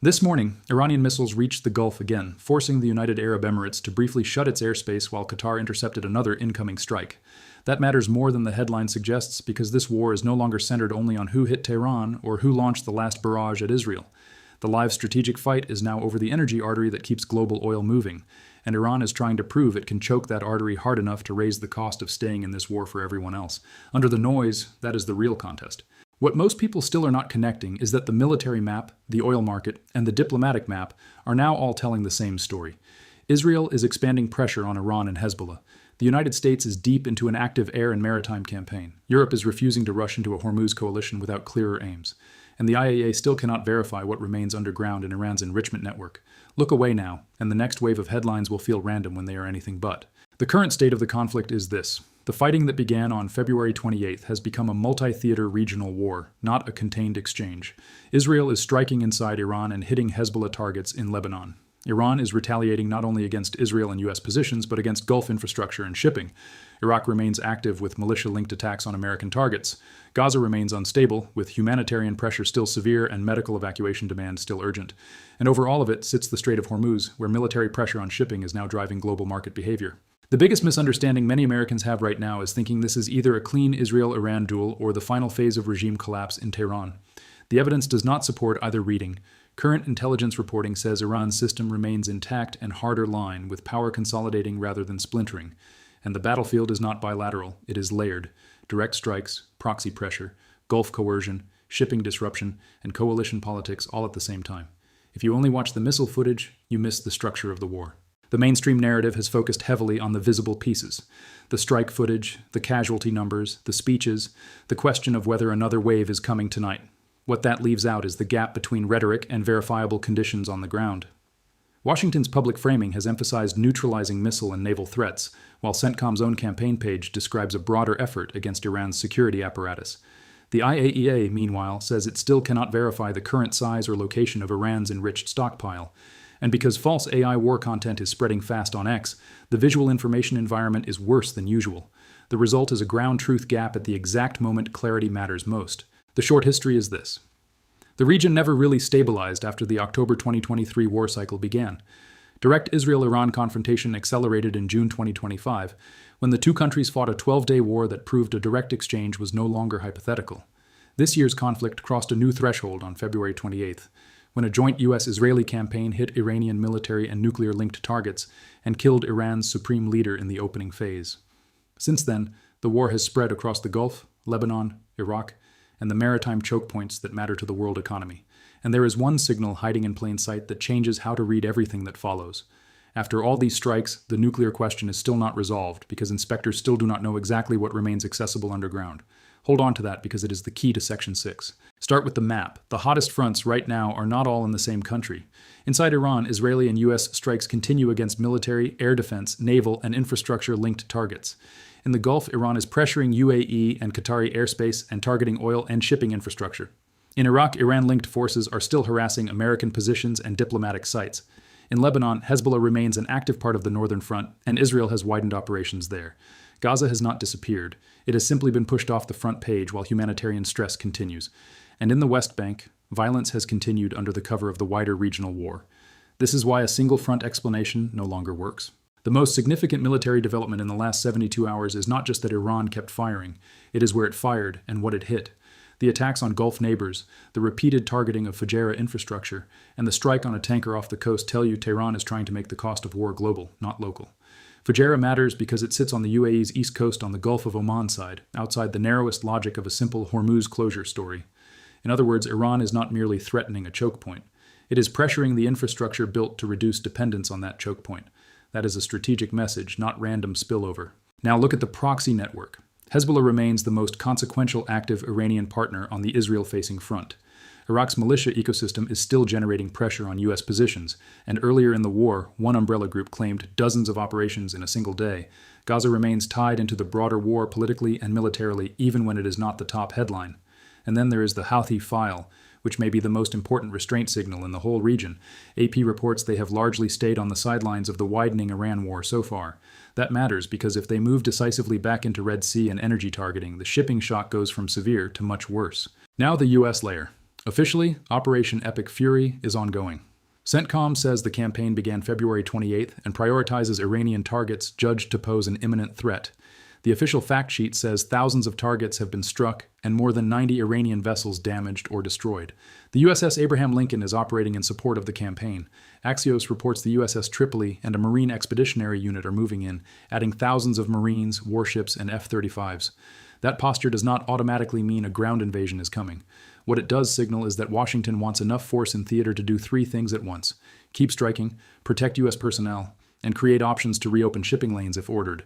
This morning, Iranian missiles reached the Gulf again, forcing the United Arab Emirates to briefly shut its airspace while Qatar intercepted another incoming strike. That matters more than the headline suggests because this war is no longer centered only on who hit Tehran or who launched the last barrage at Israel. The live strategic fight is now over the energy artery that keeps global oil moving, and Iran is trying to prove it can choke that artery hard enough to raise the cost of staying in this war for everyone else. Under the noise, that is the real contest. What most people still are not connecting is that the military map, the oil market, and the diplomatic map are now all telling the same story. Israel is expanding pressure on Iran and Hezbollah. The United States is deep into an active air and maritime campaign. Europe is refusing to rush into a Hormuz coalition without clearer aims. And the IAEA still cannot verify what remains underground in Iran's enrichment network. Look away now, and the next wave of headlines will feel random when they are anything but. The current state of the conflict is this. The fighting that began on February 28th has become a multi-theater regional war, not a contained exchange. Israel is striking inside Iran and hitting Hezbollah targets in Lebanon. Iran is retaliating not only against Israel and U.S. positions, but against Gulf infrastructure and shipping. Iraq remains active with militia-linked attacks on American targets. Gaza remains unstable, with humanitarian pressure still severe and medical evacuation demand still urgent. And over all of it sits the Strait of Hormuz, where military pressure on shipping is now driving global market behavior. The biggest misunderstanding many Americans have right now is thinking this is either a clean Israel-Iran duel or the final phase of regime collapse in Tehran. The evidence does not support either reading. Current intelligence reporting says Iran's system remains intact and harder line, with power consolidating rather than splintering. And the battlefield is not bilateral, it is layered. Direct strikes, proxy pressure, Gulf coercion, shipping disruption, and coalition politics all at the same time. If you only watch the missile footage, you miss the structure of the war. The mainstream narrative has focused heavily on the visible pieces. The strike footage, the casualty numbers, the speeches, the question of whether another wave is coming tonight. What that leaves out is the gap between rhetoric and verifiable conditions on the ground. Washington's public framing has emphasized neutralizing missile and naval threats, while CENTCOM's own campaign page describes a broader effort against Iran's security apparatus. The IAEA, meanwhile, says it still cannot verify the current size or location of Iran's enriched stockpile. And because false AI war content is spreading fast on X, the visual information environment is worse than usual. The result is a ground truth gap at the exact moment clarity matters most. The short history is this. The region never really stabilized after the October 2023 war cycle began. Direct Israel-Iran confrontation accelerated in June 2025, when the two countries fought a 12-day war that proved a direct exchange was no longer hypothetical. This year's conflict crossed a new threshold on February 28th, when a joint U.S.-Israeli campaign hit Iranian military and nuclear-linked targets and killed Iran's supreme leader in the opening phase. Since then, the war has spread across the Gulf, Lebanon, Iraq, and the maritime choke points that matter to the world economy. And there is one signal hiding in plain sight that changes how to read everything that follows. After all these strikes, the nuclear question is still not resolved because inspectors still do not know exactly what remains accessible underground. Hold on to that because it is the key to Section 6. Start with the map. The hottest fronts right now are not all in the same country. Inside Iran, Israeli and U.S. strikes continue against military, air defense, naval, and infrastructure-linked targets. In the Gulf, Iran is pressuring UAE and Qatari airspace and targeting oil and shipping infrastructure. In Iraq, Iran-linked forces are still harassing American positions and diplomatic sites. In Lebanon, Hezbollah remains an active part of the northern front, and Israel has widened operations there. Gaza has not disappeared. It has simply been pushed off the front page while humanitarian stress continues. And in the West Bank, violence has continued under the cover of the wider regional war. This is why a single-front explanation no longer works. The most significant military development in the last 72 hours is not just that Iran kept firing, it is where it fired and what it hit. The attacks on Gulf neighbors, the repeated targeting of Fujairah infrastructure, and the strike on a tanker off the coast tell you Tehran is trying to make the cost of war global, not local. Fujairah matters because it sits on the UAE's east coast on the Gulf of Oman side, outside the narrowest logic of a simple Hormuz closure story. In other words, Iran is not merely threatening a choke point. It is pressuring the infrastructure built to reduce dependence on that choke point. That is a strategic message, not random spillover. Now look at the proxy network. Hezbollah remains the most consequential active Iranian partner on the Israel-facing front. Iraq's militia ecosystem is still generating pressure on U.S. positions, and earlier in the war, one umbrella group claimed dozens of operations in a single day. Gaza remains tied into the broader war politically and militarily, even when it is not the top headline. And then there is the Houthi file, which may be the most important restraint signal in the whole region. AP reports they have largely stayed on the sidelines of the widening Iran war so far. That matters because if they move decisively back into Red Sea and energy targeting, the shipping shock goes from severe to much worse. Now the U.S. layer. Officially, Operation Epic Fury is ongoing. CENTCOM says the campaign began February 28th and prioritizes Iranian targets judged to pose an imminent threat. The official fact sheet says thousands of targets have been struck and more than 90 Iranian vessels damaged or destroyed. The USS Abraham Lincoln is operating in support of the campaign. Axios reports the USS Tripoli and a Marine Expeditionary Unit are moving in, adding thousands of Marines, warships, and F-35s. That posture does not automatically mean a ground invasion is coming. What it does signal is that Washington wants enough force in theater to do three things at once: keep striking, protect U.S. personnel, and create options to reopen shipping lanes if ordered.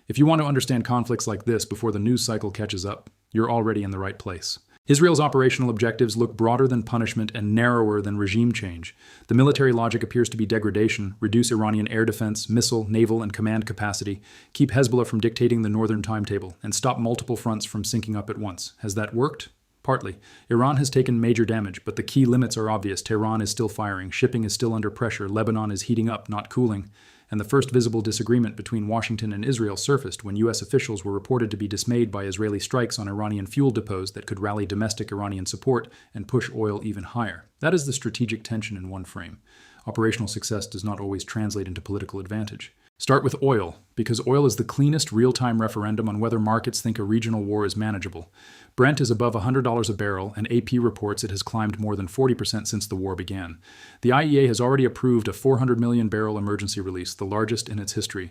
If you want to understand conflicts like this before the news cycle catches up, you're already in the right place. Israel's operational objectives look broader than punishment and narrower than regime change. The military logic appears to be degradation, reduce Iranian air defense, missile, naval, and command capacity, keep Hezbollah from dictating the northern timetable, and stop multiple fronts from syncing up at once. Has that worked? Partly. Iran has taken major damage, but the key limits are obvious. Tehran is still firing, shipping is still under pressure, Lebanon is heating up, not cooling. And the first visible disagreement between Washington and Israel surfaced when U.S. officials were reported to be dismayed by Israeli strikes on Iranian fuel depots that could rally domestic Iranian support and push oil even higher. That is the strategic tension in one frame. Operational success does not always translate into political advantage. Start with oil, because oil is the cleanest real-time referendum on whether markets think a regional war is manageable. Brent is above $100 a barrel, and AP reports it has climbed more than 40% since the war began. The IAEA has already approved a 400 million barrel emergency release, the largest in its history.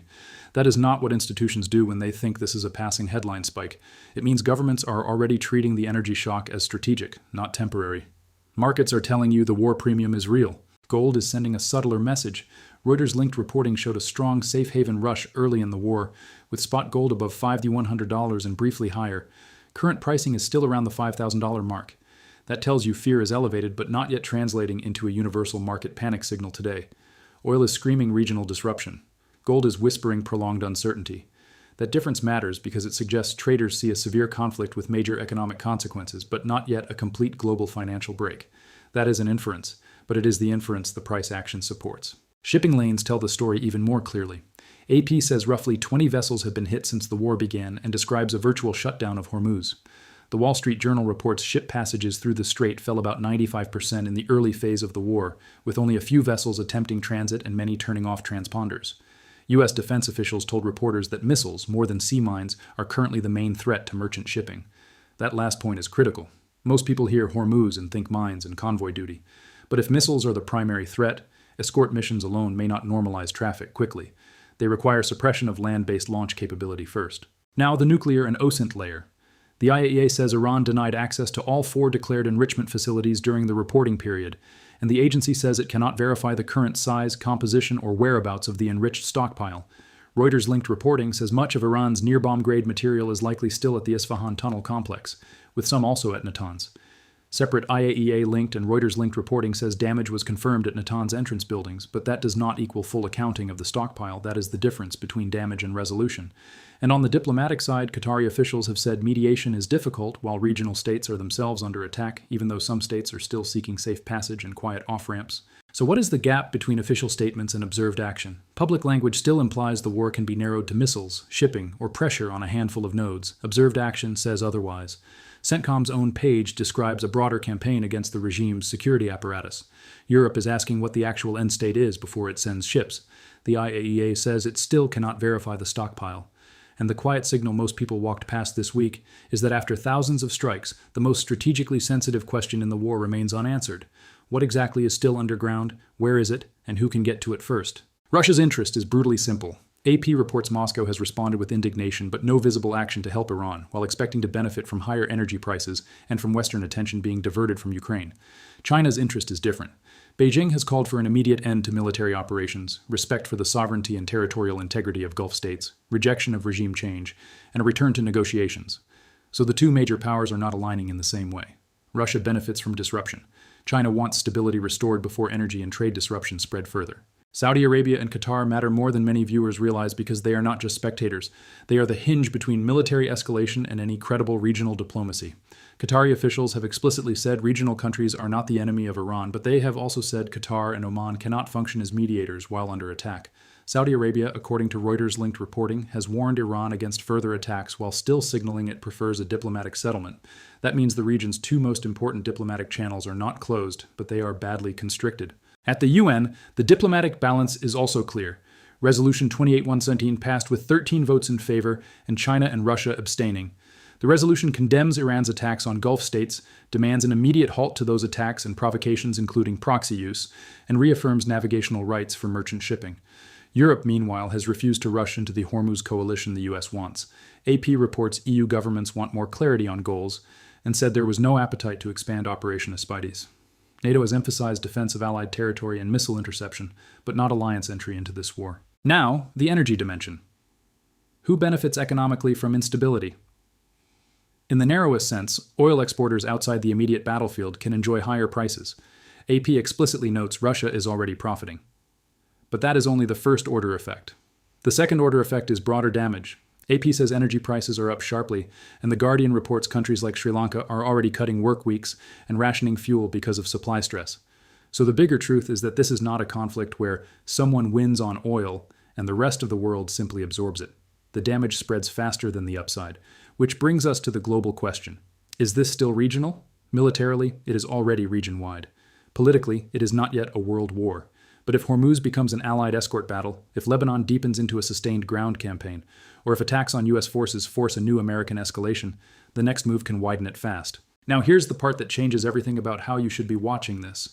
That is not what institutions do when they think this is a passing headline spike. It means governments are already treating the energy shock as strategic, not temporary. Markets are telling you the war premium is real. Gold is sending a subtler message. Reuters-linked reporting showed a strong safe haven rush early in the war, with spot gold above $5,100 and briefly higher. Current pricing is still around the $5,000 mark. That tells you fear is elevated, but not yet translating into a universal market panic signal today. Oil is screaming regional disruption. Gold is whispering prolonged uncertainty. That difference matters because it suggests traders see a severe conflict with major economic consequences, but not yet a complete global financial break. That is an inference, but it is the inference the price action supports. Shipping lanes tell the story even more clearly. AP says roughly 20 vessels have been hit since the war began and describes a virtual shutdown of Hormuz. The Wall Street Journal reports ship passages through the strait fell about 95% in the early phase of the war, with only a few vessels attempting transit and many turning off transponders. U.S. defense officials told reporters that missiles, more than sea mines, are currently the main threat to merchant shipping. That last point is critical. Most people hear Hormuz and think mines and convoy duty. But if missiles are the primary threat, escort missions alone may not normalize traffic quickly. They require suppression of land-based launch capability first. Now, the nuclear and OSINT layer. The IAEA says Iran denied access to all 4 declared enrichment facilities during the reporting period, and the agency says it cannot verify the current size, composition, or whereabouts of the enriched stockpile. Reuters-linked reporting says much of Iran's near-bomb-grade material is likely still at the Isfahan tunnel complex, with some also at Natanz. Separate IAEA-linked and Reuters-linked reporting says damage was confirmed at Natanz entrance buildings, but that does not equal full accounting of the stockpile. That is the difference between damage and resolution. And on the diplomatic side, Qatari officials have said mediation is difficult while regional states are themselves under attack, even though some states are still seeking safe passage and quiet off-ramps. So what is the gap between official statements and observed action? Public language still implies the war can be narrowed to missiles, shipping, or pressure on a handful of nodes. Observed action says otherwise. CENTCOM's own page describes a broader campaign against the regime's security apparatus. Europe is asking what the actual end state is before it sends ships. The IAEA says it still cannot verify the stockpile. And the quiet signal most people walked past this week is that after thousands of strikes, the most strategically sensitive question in the war remains unanswered. What exactly is still underground, where is it, and who can get to it first? Russia's interest is brutally simple. AP reports Moscow has responded with indignation but no visible action to help Iran, while expecting to benefit from higher energy prices and from Western attention being diverted from Ukraine. China's interest is different. Beijing has called for an immediate end to military operations, respect for the sovereignty and territorial integrity of Gulf states, rejection of regime change, and a return to negotiations. So the two major powers are not aligning in the same way. Russia benefits from disruption. China wants stability restored before energy and trade disruption spread further. Saudi Arabia and Qatar matter more than many viewers realize because they are not just spectators. They are the hinge between military escalation and any credible regional diplomacy. Qatari officials have explicitly said regional countries are not the enemy of Iran, but they have also said Qatar and Oman cannot function as mediators while under attack. Saudi Arabia, according to Reuters-linked reporting, has warned Iran against further attacks while still signaling it prefers a diplomatic settlement. That means the region's two most important diplomatic channels are not closed, but they are badly constricted. At the UN, the diplomatic balance is also clear. Resolution 28-117 passed with 13 votes in favor and China and Russia abstaining. The resolution condemns Iran's attacks on Gulf states, demands an immediate halt to those attacks and provocations including proxy use, and reaffirms navigational rights for merchant shipping. Europe, meanwhile, has refused to rush into the Hormuz coalition the US wants. AP reports EU governments want more clarity on goals and said there was no appetite to expand Operation Aspides. NATO has emphasized defense of Allied territory and missile interception, but not alliance entry into this war. Now, the energy dimension. Who benefits economically from instability? In the narrowest sense, oil exporters outside the immediate battlefield can enjoy higher prices. AP explicitly notes Russia is already profiting. But that is only the first-order effect. The second-order effect is broader damage. AP says energy prices are up sharply, and The Guardian reports countries like Sri Lanka are already cutting work weeks and rationing fuel because of supply stress. So the bigger truth is that this is not a conflict where someone wins on oil and the rest of the world simply absorbs it. The damage spreads faster than the upside, which brings us to the global question. Is this still regional? Militarily, it is already region-wide. Politically, it is not yet a world war. But if Hormuz becomes an Allied escort battle, if Lebanon deepens into a sustained ground campaign, or if attacks on U.S. forces force a new American escalation, the next move can widen it fast. Now here's the part that changes everything about how you should be watching this.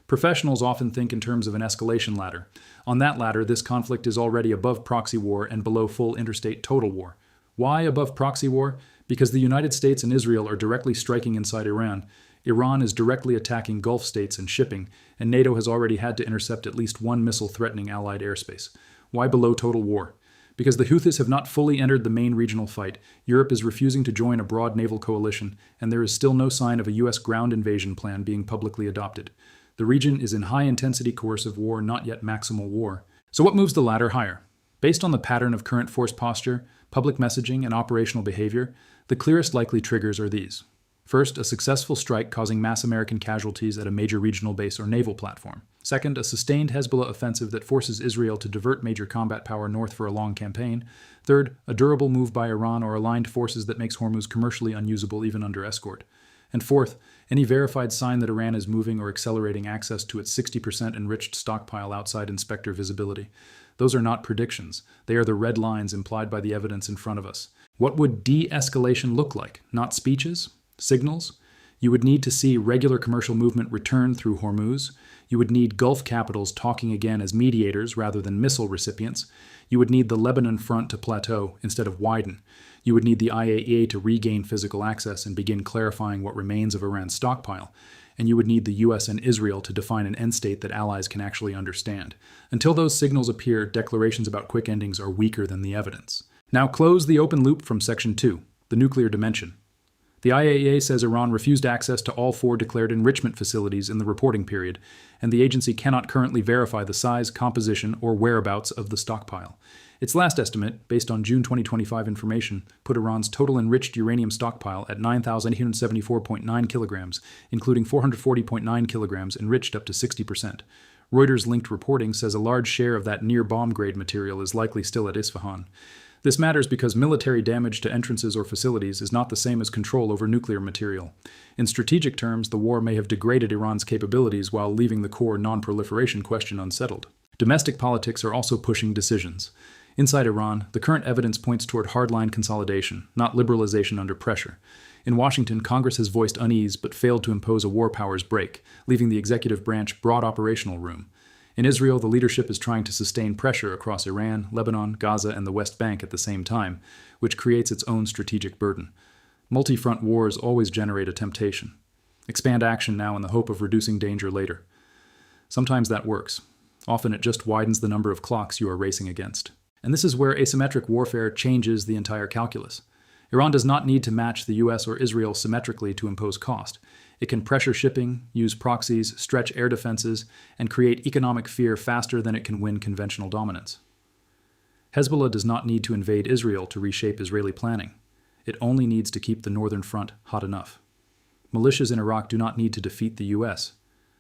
Professionals often think in terms of an escalation ladder. On that ladder, this conflict is already above proxy war and below full interstate total war. Why above proxy war? Because the United States and Israel are directly striking inside Iran. Iran is directly attacking Gulf states and shipping, and NATO has already had to intercept at least one missile threatening Allied airspace. Why below total war? Because the Houthis have not fully entered the main regional fight, Europe is refusing to join a broad naval coalition, and there is still no sign of a U.S. ground invasion plan being publicly adopted. The region is in high-intensity coercive war, not yet maximal war. So what moves the ladder higher? Based on the pattern of current force posture, public messaging, and operational behavior, the clearest likely triggers are these. First, a successful strike causing mass American casualties at a major regional base or naval platform. Second, a sustained Hezbollah offensive that forces Israel to divert major combat power north for a long campaign. Third, a durable move by Iran or aligned forces that makes Hormuz commercially unusable even under escort. And fourth, any verified sign that Iran is moving or accelerating access to its 60% enriched stockpile outside inspector visibility. Those are not predictions. They are the red lines implied by the evidence in front of us. What would de-escalation look like? Not speeches? Signals? You would need to see regular commercial movement return through Hormuz. You would need Gulf capitals talking again as mediators rather than missile recipients. You would need the Lebanon front to plateau instead of widen. You would need the IAEA to regain physical access and begin clarifying what remains of Iran's stockpile. And you would need the US and Israel to define an end state that allies can actually understand. Until those signals appear, declarations about quick endings are weaker than the evidence. Now close the open loop from Section 2, the nuclear dimension. The IAEA says Iran refused access to all 4 declared enrichment facilities in the reporting period, and the agency cannot currently verify the size, composition, or whereabouts of the stockpile. Its last estimate, based on June 2025 information, put Iran's total enriched uranium stockpile at 9,874.9 kilograms, including 440.9 kilograms enriched up to 60%. Reuters-linked reporting says a large share of that near-bomb-grade material is likely still at Isfahan. This matters because military damage to entrances or facilities is not the same as control over nuclear material. In strategic terms, the war may have degraded Iran's capabilities while leaving the core non-proliferation question unsettled. Domestic politics are also pushing decisions. Inside Iran, the current evidence points toward hardline consolidation, not liberalization under pressure. In Washington, Congress has voiced unease but failed to impose a war powers break, leaving the executive branch broad operational room. In Israel, the leadership is trying to sustain pressure across Iran, Lebanon, Gaza, and the West Bank at the same time, which creates its own strategic burden. Multi-front wars always generate a temptation. Expand action now in the hope of reducing danger later. Sometimes that works. Often it just widens the number of clocks you are racing against. And this is where asymmetric warfare changes the entire calculus. Iran does not need to match the US or Israel symmetrically to impose cost. It can pressure shipping, use proxies, stretch air defenses, and create economic fear faster than it can win conventional dominance. Hezbollah does not need to invade Israel to reshape Israeli planning. It only needs to keep the northern front hot enough. Militias in Iraq do not need to defeat the US.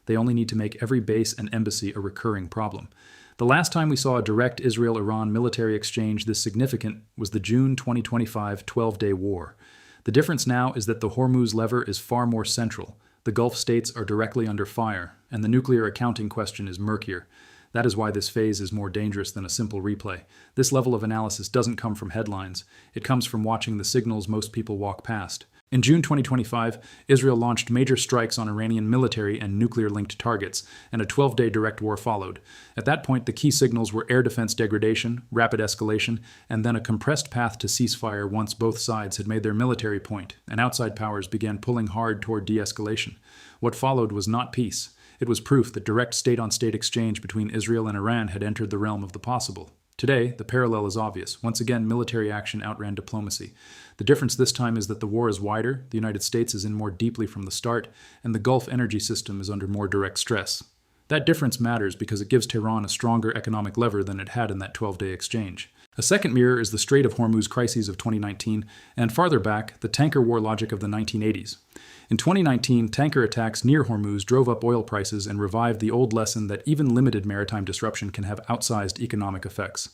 They only need to make every base and embassy a recurring problem. The last time we saw a direct Israel-Iran military exchange this significant was the June 2025 12-day war. The difference now is that the Hormuz lever is far more central. The Gulf states are directly under fire, and the nuclear accounting question is murkier. That is why this phase is more dangerous than a simple replay. This level of analysis doesn't come from headlines. It comes from watching the signals most people walk past. In June 2025, Israel launched major strikes on Iranian military and nuclear-linked targets, and a 12-day direct war followed. At that point, the key signals were air defense degradation, rapid escalation, and then a compressed path to ceasefire once both sides had made their military point, and outside powers began pulling hard toward de-escalation. What followed was not peace. It was proof that direct state-on-state exchange between Israel and Iran had entered the realm of the possible. Today, the parallel is obvious. Once again, military action outran diplomacy. The difference this time is that the war is wider, the United States is in more deeply from the start, and the Gulf energy system is under more direct stress. That difference matters because it gives Tehran a stronger economic lever than it had in that 12-day exchange. A second mirror is the Strait of Hormuz crises of 2019, and farther back, the tanker war logic of the 1980s. In 2019, tanker attacks near Hormuz drove up oil prices and revived the old lesson that even limited maritime disruption can have outsized economic effects.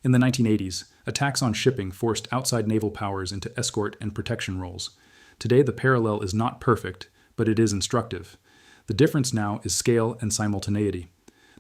In the 1980s, attacks on shipping forced outside naval powers into escort and protection roles. Today, the parallel is not perfect, but it is instructive. The difference now is scale and simultaneity.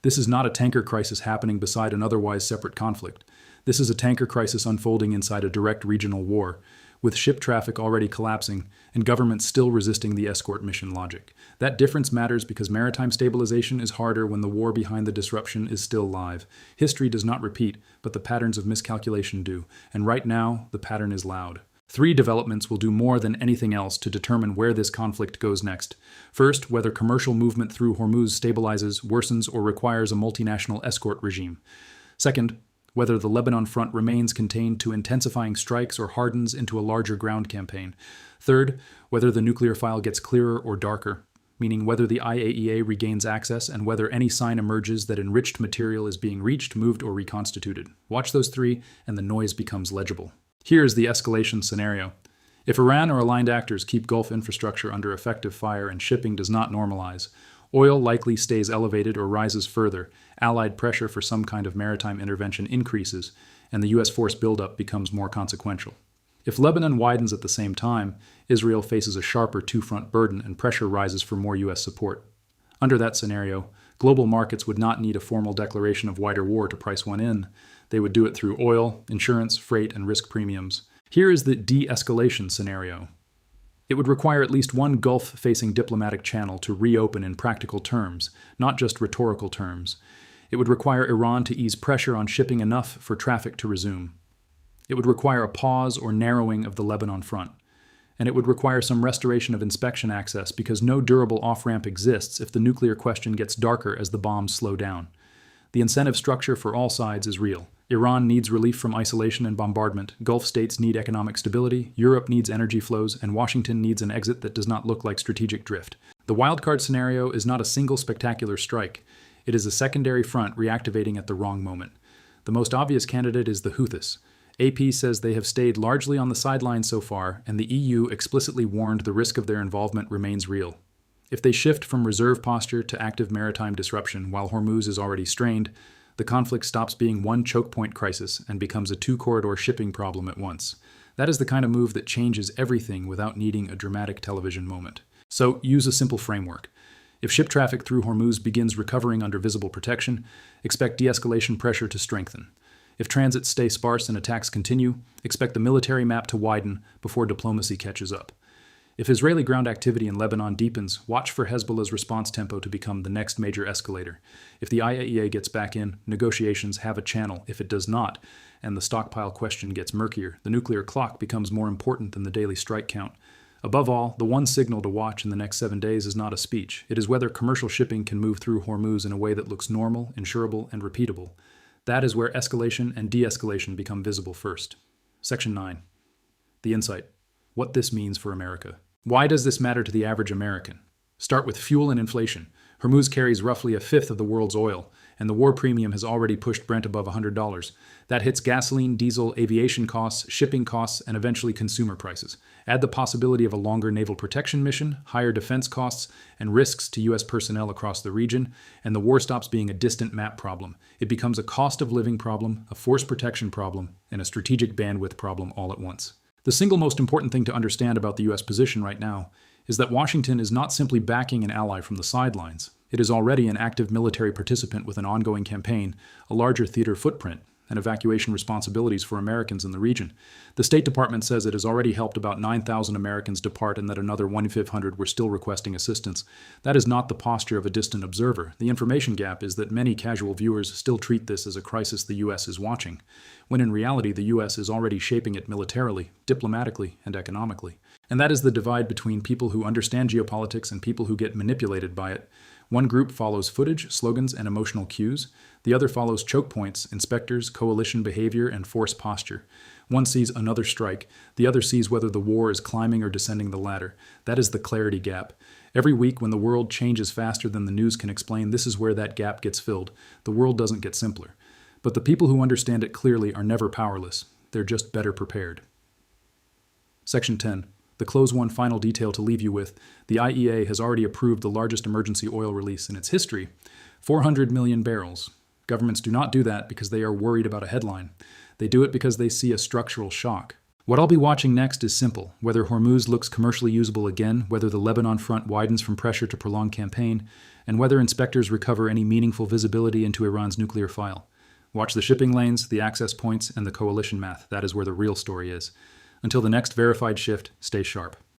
This is not a tanker crisis happening beside an otherwise separate conflict. This is a tanker crisis unfolding inside a direct regional war, with ship traffic already collapsing and governments still resisting the escort mission logic. That difference matters because maritime stabilization is harder when the war behind the disruption is still live. History does not repeat, but the patterns of miscalculation do, and right now, the pattern is loud. 3 developments will do more than anything else to determine where this conflict goes next. First, whether commercial movement through Hormuz stabilizes, worsens, or requires a multinational escort regime. Second, whether the Lebanon front remains contained to intensifying strikes or hardens into a larger ground campaign. Third, whether the nuclear file gets clearer or darker, meaning whether the IAEA regains access and whether any sign emerges that enriched material is being reached, moved, or reconstituted. Watch those 3, and the noise becomes legible. Here is the escalation scenario. If Iran or aligned actors keep Gulf infrastructure under effective fire and shipping does not normalize, oil likely stays elevated or rises further, allied pressure for some kind of maritime intervention increases, and the U.S. force buildup becomes more consequential. If Lebanon widens at the same time, Israel faces a sharper two-front burden and pressure rises for more U.S. support. Under that scenario, global markets would not need a formal declaration of wider war to price one in. They would do it through oil, insurance, freight, and risk premiums. Here is the de-escalation scenario. It would require at least one Gulf-facing diplomatic channel to reopen in practical terms, not just rhetorical terms. It would require Iran to ease pressure on shipping enough for traffic to resume. It would require a pause or narrowing of the Lebanon front. And it would require some restoration of inspection access because no durable off-ramp exists if the nuclear question gets darker as the bombs slow down. The incentive structure for all sides is real. Iran needs relief from isolation and bombardment, Gulf states need economic stability, Europe needs energy flows, and Washington needs an exit that does not look like strategic drift. The wildcard scenario is not a single spectacular strike. It is a secondary front reactivating at the wrong moment. The most obvious candidate is the Houthis. AP says they have stayed largely on the sidelines so far, and the EU explicitly warned the risk of their involvement remains real. If they shift from reserve posture to active maritime disruption while Hormuz is already strained, the conflict stops being one choke point crisis and becomes a 2-corridor shipping problem at once. That is the kind of move that changes everything without needing a dramatic television moment. So use a simple framework. If ship traffic through Hormuz begins recovering under visible protection, expect de-escalation pressure to strengthen. If transits stay sparse and attacks continue, expect the military map to widen before diplomacy catches up. If Israeli ground activity in Lebanon deepens, watch for Hezbollah's response tempo to become the next major escalator. If the IAEA gets back in, negotiations have a channel. If it does not, and the stockpile question gets murkier, the nuclear clock becomes more important than the daily strike count. Above all, the one signal to watch in the next 7 days is not a speech. It is whether commercial shipping can move through Hormuz in a way that looks normal, insurable, and repeatable. That is where escalation and de-escalation become visible first. Section 9. The insight. What this means for America. Why does this matter to the average American? Start with fuel and inflation. Hormuz carries roughly a fifth of the world's oil, and the war premium has already pushed Brent above $100. That hits gasoline, diesel, aviation costs, shipping costs, and eventually consumer prices. Add the possibility of a longer naval protection mission, higher defense costs, and risks to U.S. personnel across the region, and the war stops being a distant map problem. It becomes a cost of living problem, a force protection problem, and a strategic bandwidth problem all at once. The single most important thing to understand about the U.S. position right now is that Washington is not simply backing an ally from the sidelines. It is already an active military participant with an ongoing campaign, a larger theater footprint, and evacuation responsibilities for Americans in the region. The State Department says it has already helped about 9,000 Americans depart and that another 1,500 were still requesting assistance. That is not the posture of a distant observer. The information gap is that many casual viewers still treat this as a crisis the U.S. is watching, when in reality the U.S. is already shaping it militarily, diplomatically, and economically. And that is the divide between people who understand geopolitics and people who get manipulated by it. One group follows footage, slogans, and emotional cues. The other follows choke points, inspectors, coalition behavior, and force posture. One sees another strike. The other sees whether the war is climbing or descending the ladder. That is the clarity gap. Every week when the world changes faster than the news can explain, this is where that gap gets filled. The world doesn't get simpler. But the people who understand it clearly are never powerless. They're just better prepared. Section 10. The close one final detail to leave you with, the IEA has already approved the largest emergency oil release in its history, 400 million barrels. Governments do not do that because they are worried about a headline. They do it because they see a structural shock. What I'll be watching next is simple: whether Hormuz looks commercially usable again, whether the Lebanon front widens from pressure to prolonged campaign, and whether inspectors recover any meaningful visibility into Iran's nuclear file. Watch the shipping lanes, the access points, and the coalition math. That is where the real story is. Until the next verified shift, stay sharp.